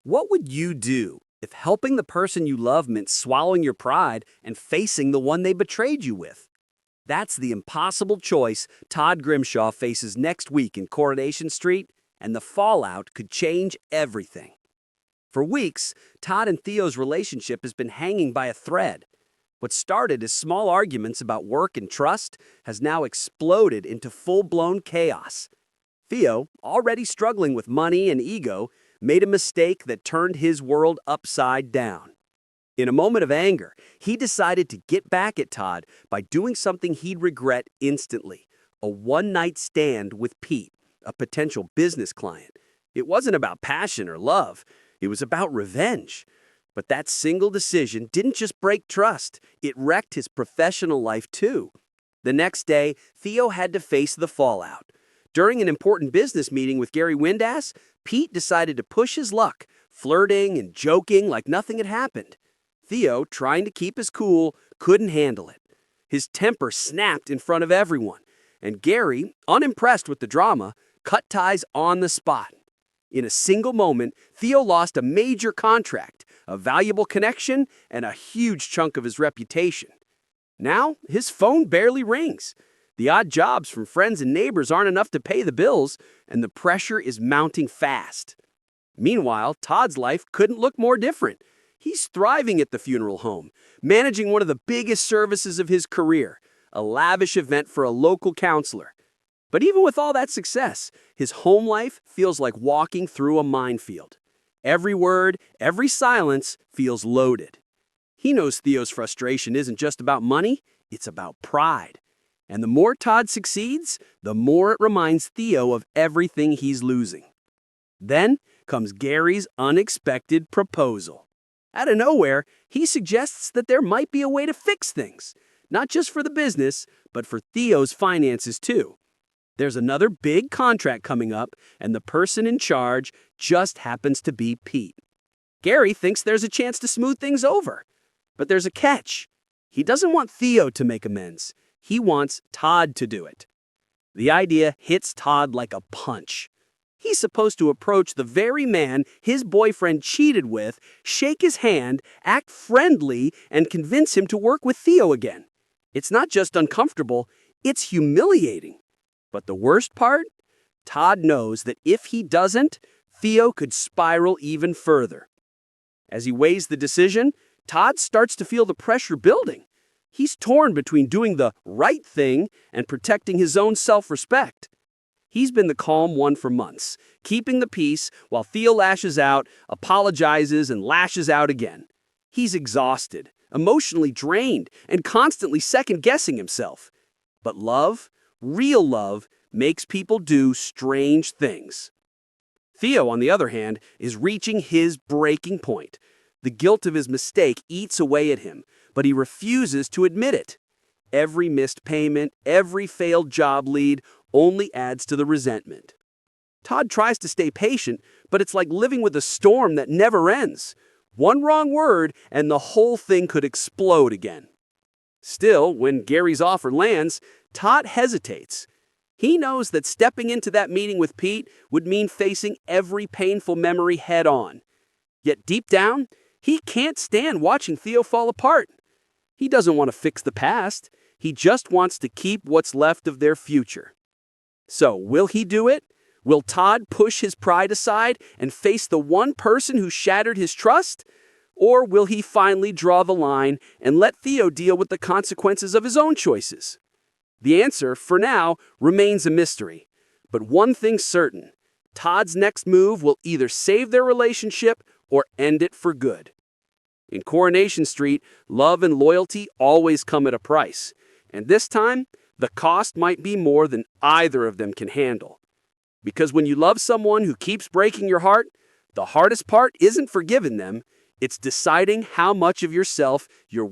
What would you do if helping the person you love meant swallowing your pride and facing the one they betrayed you with? That's the impossible choice Todd Grimshaw faces next week in Coronation Street, and the fallout could change everything. For weeks, Todd and Theo's relationship has been hanging by a thread. What started as small arguments about work and trust has now exploded into full-blown chaos. Theo, already struggling with money and ego, made a mistake that turned his world upside down. In a moment of anger, he decided to get back at Todd by doing something he'd regret instantly: a one-night stand with Pete, a potential business client. It wasn't about passion or love. It was about revenge. But that single decision didn't just break trust, it wrecked his professional life too. The next day, Theo had to face the fallout. During an important business meeting with Gary Windass, Pete decided to push his luck, flirting and joking like nothing had happened. Theo, trying to keep his cool, couldn't handle it. His temper snapped in front of everyone, and Gary, unimpressed with the drama, cut ties on the spot. In a single moment, Theo lost a major contract, a valuable connection, and a huge chunk of his reputation. Now, his phone barely rings. The odd jobs from friends and neighbors aren't enough to pay the bills, and the pressure is mounting fast. Meanwhile, Todd's life couldn't look more different. He's thriving at the funeral home, managing one of the biggest services of his career, a lavish event for a local counselor. But even with all that success, his home life feels like walking through a minefield. Every word, every silence feels loaded. He knows Theo's frustration isn't just about money, it's about pride. And the more Todd succeeds, the more it reminds Theo of everything he's losing. Then comes Gary's unexpected proposal. Out of nowhere, he suggests that there might be a way to fix things, not just for the business, but for Theo's finances too. There's another big contract coming up, and the person in charge just happens to be Pete. Gary thinks there's a chance to smooth things over, but there's a catch. He doesn't want Theo to make amends. He wants Todd to do it. The idea hits Todd like a punch. He's supposed to approach the very man his boyfriend cheated with, shake his hand, act friendly, and convince him to work with Theo again. It's not just uncomfortable, it's humiliating. But the worst part? Todd knows that if he doesn't, Theo could spiral even further. As he weighs the decision, Todd starts to feel the pressure building. He's torn between doing the right thing and protecting his own self-respect. He's been the calm one for months, keeping the peace while Theo lashes out, apologizes, and lashes out again. He's exhausted, emotionally drained, and constantly second-guessing himself. But love, real love, makes people do strange things. Theo, on the other hand, is reaching his breaking point. The guilt of his mistake eats away at him, but he refuses to admit it. Every missed payment, every failed job lead only adds to the resentment. Todd tries to stay patient, but it's like living with a storm that never ends. One wrong word, and the whole thing could explode again. Still, when Gary's offer lands, Todd hesitates. He knows that stepping into that meeting with Pete would mean facing every painful memory head-on. Yet deep down, he can't stand watching Theo fall apart. He doesn't want to fix the past. He just wants to keep what's left of their future. So, will he do it? Will Todd push his pride aside and face the one person who shattered his trust? Or will he finally draw the line and let Theo deal with the consequences of his own choices? The answer, for now, remains a mystery. But one thing's certain: Todd's next move will either save their relationship or end it for good. In Coronation Street, love and loyalty always come at a price. And this time, the cost might be more than either of them can handle. Because when you love someone who keeps breaking your heart, the hardest part isn't forgiving them, it's deciding how much of yourself you're